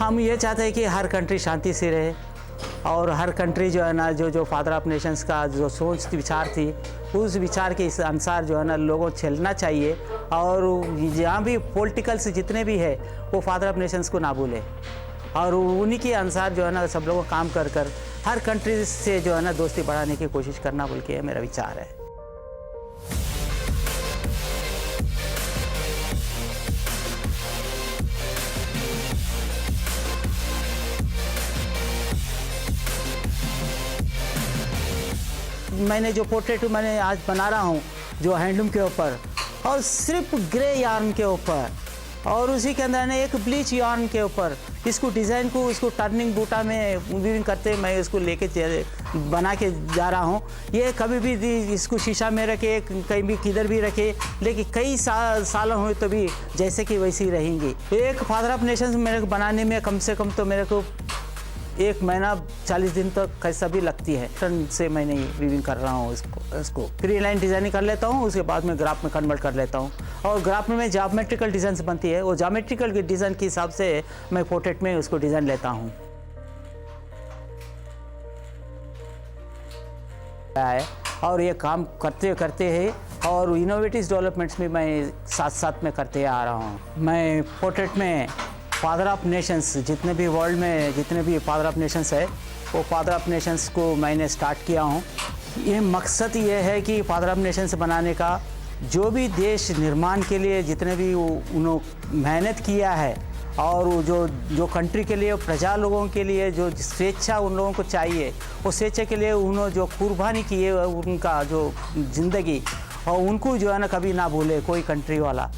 हम ये चाहते हैं कि हर कंट्री शांति से रहे और हर कंट्री जो है ना जो फादर ऑफ नेशंस का जो सोच विचार थी उस विचार के इस अनुसार जो है ना लोगों चलना चाहिए और जहाँ भी पॉलिटिकल्स जितने भी है वो फादर ऑफ नेशंस को ना भूले और उन्हीं के अनुसार जो है ना सब लोगों काम कर हर कंट्री से जो है ना दोस्ती बढ़ाने की कोशिश करना बोल के मेरा विचार है। मैंने जो पोर्ट्रेट मैंने आज बना रहा हूँ जो हैंडलूम के ऊपर और सिर्फ ग्रे यार्न के ऊपर और उसी के अंदर ने एक ब्लीच यार्न के ऊपर इसको डिज़ाइन को उसको टर्निंग बूटा में वीविंग करते मैं इसको लेके बना के जा रहा हूँ। ये कभी भी इसको शीशा में रखे कहीं भी किधर भी रखे लेकिन कई सालों हुए तो भी जैसे कि वैसे ही रहेंगी। एक फादर ऑफ नेशंस मेरे को बनाने में कम से कम तो मेरे को 1 महीना 40 दिन तक कैसा भी लगती है। टन से मैंने वीविंग कर रहा हूँ इसको फ्री लाइन डिज़ाइनिंग कर लेता हूँ उसके बाद में ग्राफ में कन्वर्ट कर लेता हूँ और ग्राफ में ज्योमेट्रिकल डिज़ाइन बनती है वो ज्योमेट्रिकल डिज़ाइन के हिसाब से मैं पोर्ट्रेट में उसको डिज़ाइन लेता हूँ। और ये काम करते करते हैं और इनोवेटिव डेवलपमेंट्स भी मैं साथ साथ में करते आ रहा हूँ। मैं पोर्ट्रेट में फादर ऑफ नेशंस जितने भी वर्ल्ड में जितने भी फादर ऑफ नेशंस है वो फादर ऑफ नेशंस को मैंने स्टार्ट किया हूँ। ये मकसद ये है कि फादर ऑफ नेशंस बनाने का जो भी देश निर्माण के लिए जितने भी उन्होंने मेहनत किया है और जो कंट्री के लिए प्रजा लोगों के लिए जो स्वेच्छा उन लोगों को चाहिए वो स्वेच्छा के लिए उन्होंने जो कुर्बानी की है उनका जो ज़िंदगी और उनको जो है ना कभी ना भूले कोई कंट्री वाला।